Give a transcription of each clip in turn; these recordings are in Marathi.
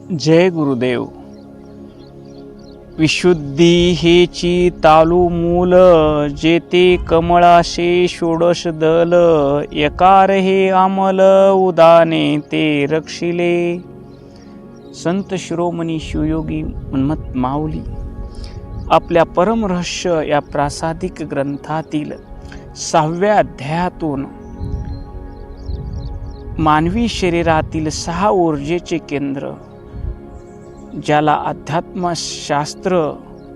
जय गुरुदेव. विशुद्धी हेची तालू मूल, जेते कमळाशे षोडश दल. यकार हे आमल, उदाने ते रक्षिले. संत शिरोमणी शिवयोगी मन्मथ माऊली आपल्या परमरहस्य या प्रासादिक ग्रंथातील 6व्या अध्यायातून मानवी शरीरातील 6 ऊर्जेचे केंद्र, ज्याला अध्यात्मशास्त्र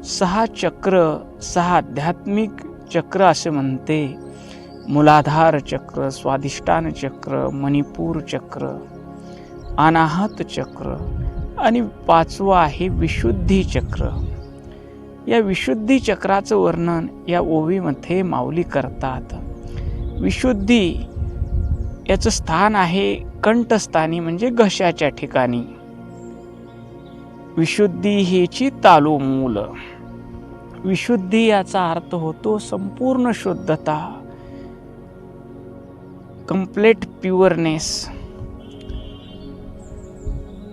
6 चक्र, 6 आध्यात्मिक चक्र असे म्हणते. मूलाधार चक्र, स्वाधिष्ठान चक्र, मणिपूर चक्र, अनाहत चक्र आणि 5वं आहे विशुद्धी चक्र. या विशुद्धी चक्राचं वर्णन या ओवीमध्ये माऊली करतात. विशुद्धी याचं स्थान आहे कंठस्थानी, म्हणजे घशाच्या ठिकाणी. विशुद्धी हेची तालू मूल. विशुद्धी याचा अर्थ होतो संपूर्ण शुद्धता, कंप्लीट प्युअरनेस.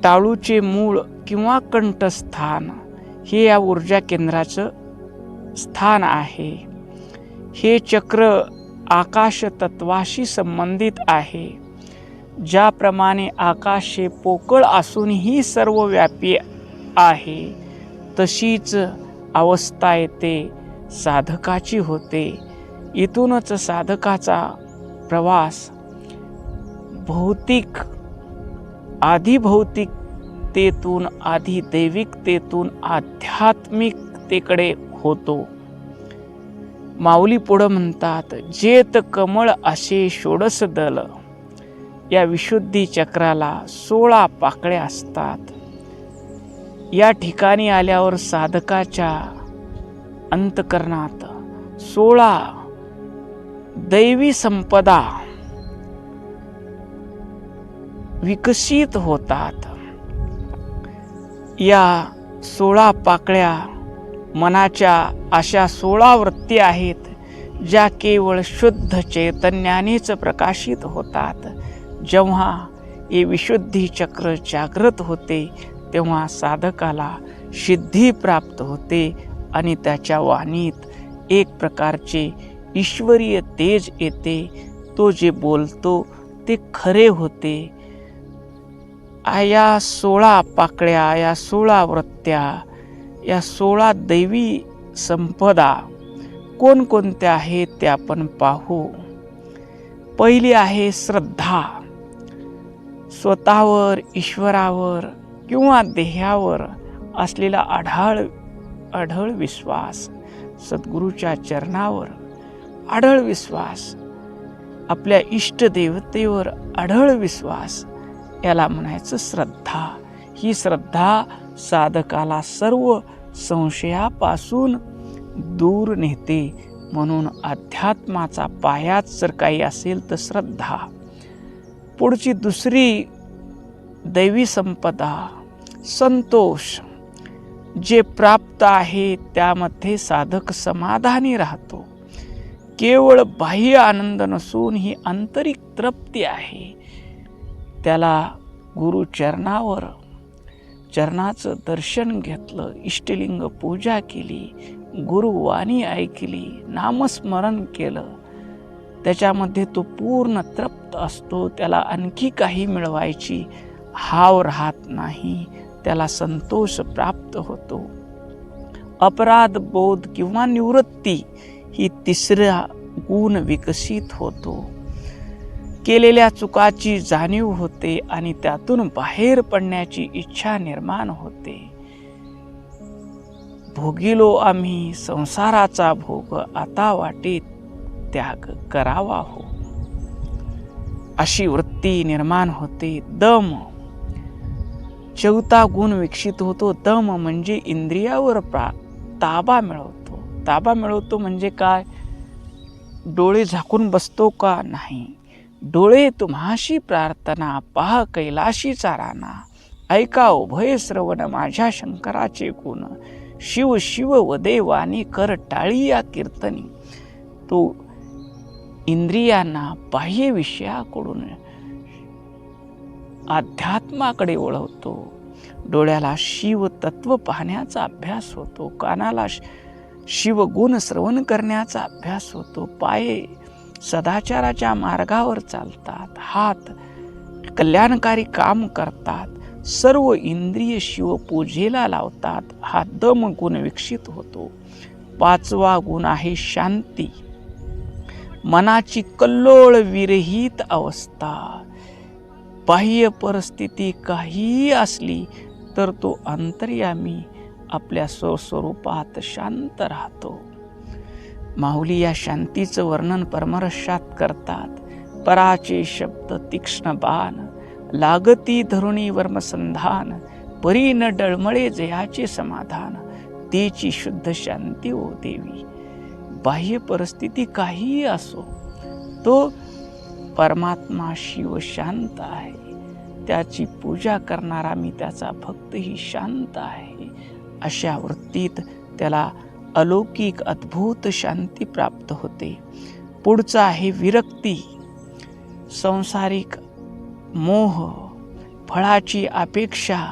टाळूचे मूळ किंवा कंठस्थान हे या ऊर्जा केंद्राचं स्थान आहे. हे चक्र आकाश तत्वाशी संबंधित आहे. ज्याप्रमाणे आकाश हे पोकळ असूनही सर्वव्यापी आहे, तशीच अवस्था येते साधकाची होते. इथूनच साधकाचा प्रवास भौतिक आधिभौतिकतेतून आधिदैविकतेतून आध्यात्मिकतेकडे होतो. माऊली पुढं म्हणतात, जेत कमळ असे षोडश दल. या विशुद्धी चक्राला 16 पाकळ्या असतात. या ठिकाणी आल्यावर साधकाच्या अंतकरणात 16 दैवी संपदा विकसित होतात. या 16 पाकळ्या मनाच्या अशा 16 वृत्ती आहेत, ज्या केवळ शुद्ध चैतन्यानेच प्रकाशित होतात. जेव्हा हे विशुद्धी चक्र जागृत होते, तेव्हा साधकाला सिद्धी प्राप्त होते आणि त्याच्या वाणीत एक प्रकारचे ईश्वरीय तेज येते. तो जे बोलतो ते खरे होते. या 16 पाकळ्या, या 16 वृत्त्या, या 16 दैवी संपदा कोणकोणत्या आहेत ते आपण पाहू. पहिली आहे श्रद्धा. स्वतःवर, ईश्वरावर किंवा देहावर असलेला अढळ विश्वास, सद्गुरूच्या चरणावर अढळ विश्वास, आपल्या इष्टदेवतेवर अढळ विश्वास, याला म्हणायचं श्रद्धा. ही श्रद्धा साधकाला सर्व संशयापासून दूर नेते. म्हणून अध्यात्माचा पायाच जर काही असेल तर श्रद्धा. पुढची दुसरी दैवी संपदा संतोष. जे प्राप्त आहे त्यामध्ये साधक समाधानी राहतो. केवळ बाह्य आनंद नसून ही आंतरिक तृप्ती आहे. त्याला गुरु चरणाचं दर्शन घेतलं, इष्टलिंग पूजा केली, गुरुवाणी ऐकली, नामस्मरण केलं, त्याच्यामध्ये तो पूर्ण तृप्त असतो. त्याला आणखी काही मिळवायची हाव राहत नाही. त्याला संतोष प्राप्त होतो. अपराध बोध किंवा निवृत्ती ही तिसरा गुण विकसित होतो. केलेल्या चुकाची जाणीव होते आणि त्यातून बाहेर पडण्याची इच्छा निर्माण होते. भोगिलो आम्ही संसाराचा भोग, आता वाटे त्याग करावा हो, अशी वृत्ती निर्माण होते. दम. 4था गुण विकसित होतो. दम म्हणजे इंद्रियावर ताबा मिळवतो. ताबा मिळवतो म्हणजे काय? डोळे झाकून बसतो का? नाही. डोळे तुम्हाशी प्रार्थना, पाह कैलाशीचा राना, ऐका उभय श्रवण माझ्या शंकराचे गुण, शिव शिव वदे वाणी, कर टाळी या कीर्तनी. तो इंद्रियांना बाह्य विषयाकडून अध्यात्माकडे वळवतो. डोळ्याला शिव तत्व पाहण्याचा अभ्यास होतो, कानाला शिवगुण श्रवण करण्याचा अभ्यास होतो, पाये सदाचाराच्या मार्गावर चालतात, हात कल्याणकारी काम करतात, सर्व इंद्रिय शिवपूजेला लावतात, हा दम गुण विकसित होतो. 5वा गुण आहे शांती, मनाची कल्लोळ विरहित अवस्था. बाह्य परिस्थिती काहीही असली तर तो अंतर्यामी आपल्या स्वस्वरूपात शांत राहतो. माऊली या शांतीचं वर्णन परमरसात करतात. पराचे शब्द तीक्ष्ण बाण, लागती धरुणी वर्मसंधान, परी न डळमळे जयाचे समाधान, तेची शुद्ध शांती ओ देवी. बाह्य परिस्थिती काहीही असो, तो परमात्मा शिव शांत आहे. त्याची पूजा करणारा मी त्याचा भक्तही शांत आहे. अशा वृत्तीत त्याला अलौकिक अद्भुत शांती प्राप्त होते. पुढचा आहे विरक्ती. सांसारिक मोह, फळाची अपेक्षा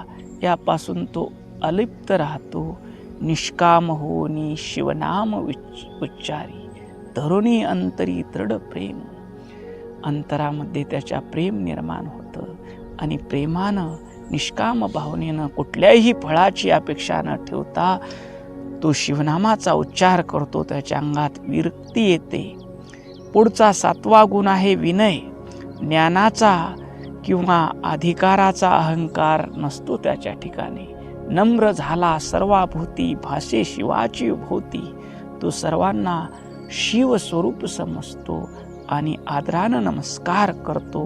यापासून तो अलिप्त राहतो. निष्काम होनी शिवनाम उच्चारी, धरुणी अंतरी दृढ प्रेम. अंतरामध्ये त्याच्या प्रेम निर्माण होतं आणि प्रेमानं निष्काम भावनेनं कुठल्याही फळाची अपेक्षा न ठेवता तो शिवनामाचा उच्चार करतो. त्याच्या अंगात विरक्ती येते. पुढचा 7वा गुण आहे विनय. ज्ञानाचा किंवा अधिकाराचा अहंकार नसतो त्याच्या ठिकाणी. नम्र झाला सर्वाभूती, भासे शिवाची भोवती. तो सर्वांना शिव स्वरूप समजतो आणि आदरानं नमस्कार करतो.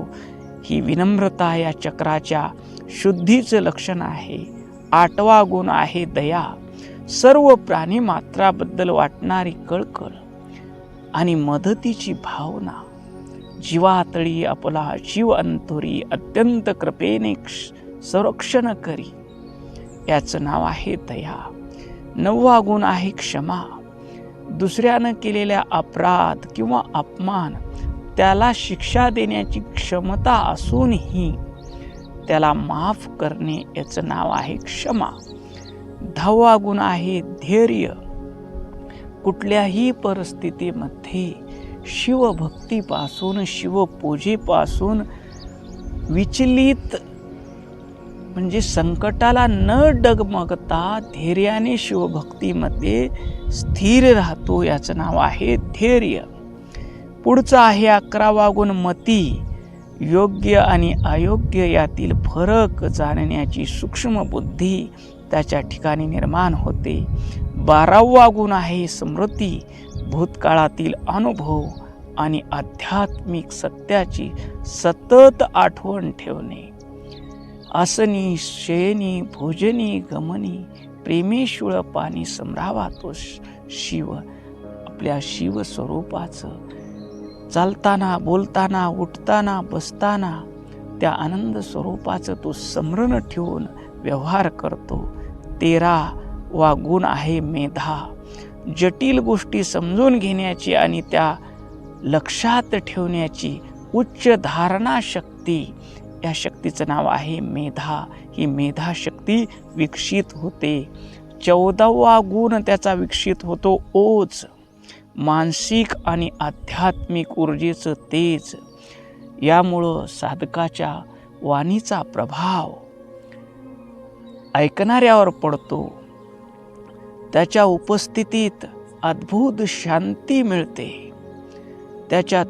ही विनम्रता या चक्राच्या शुद्धीचं लक्षण आहे. 8वा गुण आहे दया. सर्व प्राणी मात्राबद्दल वाटणारी कळकळ आणि मदतीची भावना. जीवातळी आपला जीव अंतुरी, अत्यंत कृपेने संरक्षण करी, याचं नाव आहे दया. 9वा गुण आहे क्षमा. दुसऱ्यानं केलेल्या अपराध किंवा अपमान त्याला शिक्षा देण्याची क्षमता असूनही त्याला माफ करणे, याचं नाव आहे क्षमा. 10वा गुण आहे धैर्य. कुठल्याही परिस्थितीमध्ये शिवभक्तीपासून, शिवपूजेपासून विचलित म्हणजे संकटाला न डगमगता धैर्याने शिवभक्तीमध्ये स्थिर राहतो, याचं नाव आहे धैर्य. पुढचा आहे 11वा गुण मती. योग्य आणि अयोग्य यातील फरक जाणण्याची सूक्ष्म बुद्धी त्याच्या ठिकाणी निर्माण होते. 12वा गुण आहे स्मृती. भूतकाळातील अनुभव आणि आध्यात्मिक सत्याची सतत आठवण ठेवणे. असनी शयनी भोजनी गमनी, प्रेमेशूळ पाणी समरावा तो शिव. आपल्या शिव स्वरूपाचं चालताना, बोलताना, उठताना, बसताना त्या आनंद स्वरूपाचं तो स्मरण ठेवून व्यवहार करतो. 13वा गुण आहे मेधा. जटिल गोष्टी समजून घेण्याची आणि त्या लक्षात ठेवण्याची उच्च धारणा शक्ती, या शक्तीचं नाव आहे मेधा. ही मेधा शक्ती विकसित होते. 14वा गुण त्याचा विकसित होतो ओज. मानसिक आणि आध्यात्मिक ऊर्जेचं तेज. यामुळं साधकाच्या वाणीचा प्रभाव ऐकणाऱ्यावर पडतो. त्याच्या उपस्थितीत अद्भुत शांती मिळते. त्याच्या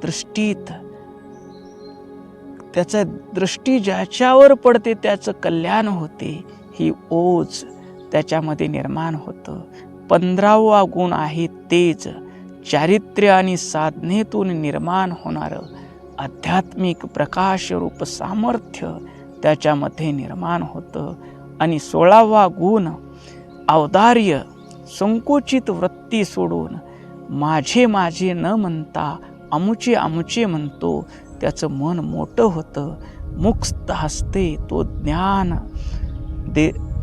दृष्टी ज्याच्यावर पडते त्याचं कल्याण होते. ही ओज त्याच्यामध्ये निर्माण होतं. 15वा गुण आहे तेज. चारित्र्य आणि साधनेतून निर्माण होणारं आध्यात्मिक प्रकाशरूप सामर्थ्य त्याच्यामध्ये निर्माण होतं. आणि 16वा गुण औदार्य. संकुचित वृत्ती सोडून माझे माझे न म्हणता अमुचे अमुचे म्हणतो. त्याचं मन मोठं होतं. मुक्त हस्ते तो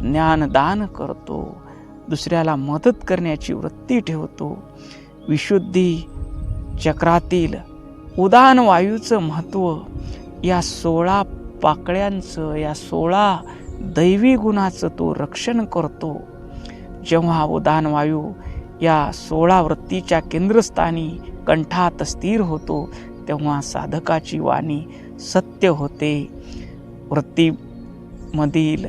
ज्ञानदान करतो. दुसऱ्याला मदत करण्याची वृत्ती ठेवतो. विशुद्धी चक्रातील उदान वायूचं महत्त्व, या 16 पाकळ्यांचं, या 16 दैवी गुणाचं तो रक्षण करतो. जेव्हा उदान वायू या 16 वृत्तीच्या केंद्रस्थानी कंठात स्थिर होतो तेव्हा साधकाची वाणी सत्य होते. वृत्तीमधील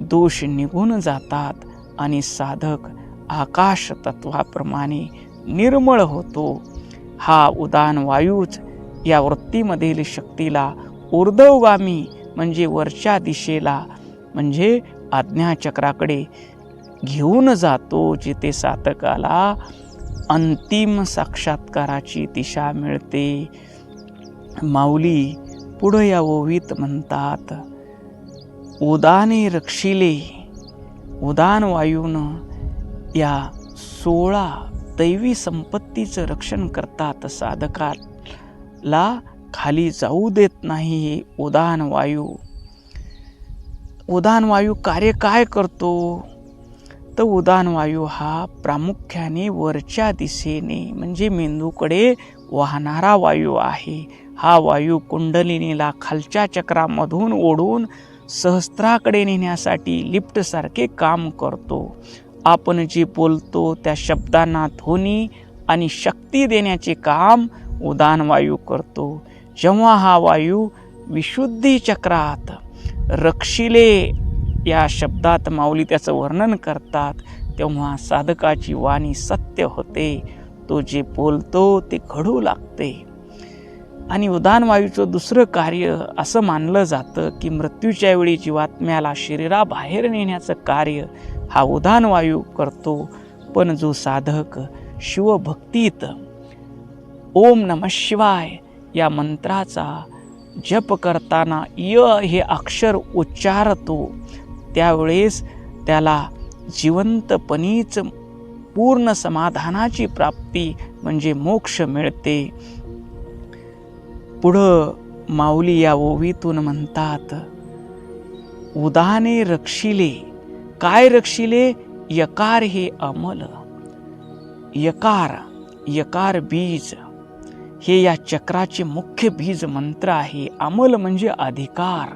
दोष निघून जातात आणि साधक आकाश तत्वाप्रमाणे निर्मळ होतो. हा उदान वायूच या वृत्तीमधील शक्तीला ऊर्ध्वगामी म्हणजे वरच्या दिशेला म्हणजे आज्ञाचक्राकडे घेऊन जातो, जिथे साधकाला अंतिम साक्षात्काराची दिशा मिळते. माऊली पुढे या ओवीत म्हणतात, उदाने रक्षिले. उदान वायूनं या 16 दैवी संपत्तीचं रक्षण करतात. साधकाला खाली जाऊ देत नाही हे उदान वायू. उदान वायू कार्य काय करतो तर उदान वायू हा प्रामुख्याने वरच्या दिशेने म्हणजे मेंदूकडे वाहणारा वायू आहे. हा वायू कुंडलिनीला खालच्या चक्रामधून ओढून सहस्त्राकडे नेण्यासाठी लिफ्टसारखे काम करतो. आपण जे बोलतो त्या शब्दांना ध्वनी आणि शक्ती देण्याचे काम उदान वायू करतो. जेव्हा हा वायू विशुद्धी चक्रात रक्षिले या शब्दात माऊली त्याचं वर्णन करतात, तेव्हा साधकाची वाणी सत्य होते. तो जे बोलतो ते घडू लागते. आणि उदान वायूचं दुसरं कार्य असं मानलं जातं की मृत्यूच्या वेळी जीवात्म्याला शरीराबाहेर नेण्याचं कार्य हा उदान वायू करतो. पण जो साधक शिवभक्तीत ओम नमः शिवाय या मंत्राचा जप करताना य हे अक्षर उच्चारतो त्यावेळेस त्याला जिवंतपणीच पूर्ण समाधानाची प्राप्ती म्हणजे मोक्ष मिळते. पुढं माऊली या ओवीतून म्हणतात, उदाने रक्षिले. काय रक्षिले? यकार हे अमल. यकार बीज हे या चक्राचे मुख्य बीज मंत्र आहे. अमल म्हणजे अधिकार.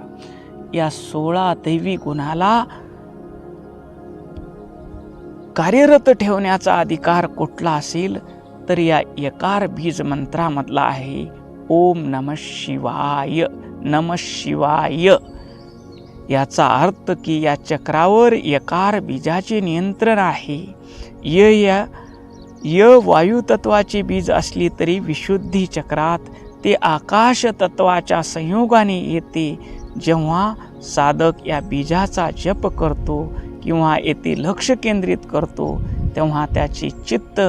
या 16 दैवी गुणाला कार्यरत ठेवण्याचा अधिकार कुठला असेल तर या यकार बीज मंत्रामधला आहे. ओम नमः शिवाय. नमः शिवाय याचा अर्थ की या चक्रावर यकार बीजाचे नियंत्रण आहे. य वायू तत्वाचे बीज असली तरी विशुद्धी चक्रात ते आकाश तत्वाच्या संयोगाने येते. जेव्हा साधक या बीजाचा जप करतो किंवा येथे लक्ष केंद्रित करतो तेव्हा त्याचे चित्त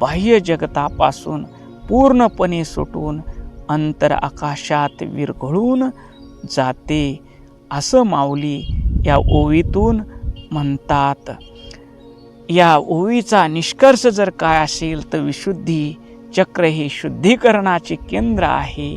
बाह्य जगतापासून पूर्णपणे सुटून अंतर आकाशात विरघळून जाते, असं माऊली या ओवीतून म्हणतात. या ओवीचा निष्कर्ष जर काय असेल तर विशुद्धी चक्र हे शुद्धीकरणाचे केंद्र आहे.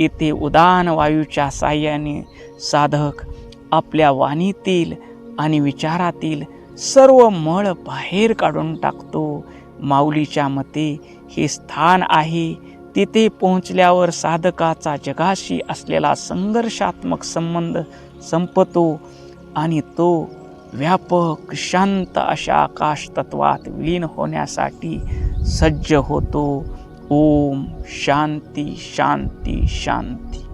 येथे उदान वायूच्या साह्याने साधक आपल्या वाणीतील आणि विचारातील सर्व मळ बाहेर काढून टाकतो. माऊलीच्या मते हे स्थान आहे. तिथे पोहोचल्यावर साधकाचा जगाशी असलेला संघर्षात्मक संबंध संपतो आणि तो व्यापक शांत अशा आकाश तत्वात विलीन होण्यासाठी सज्ज होतो. ओम शांती शांती शांती.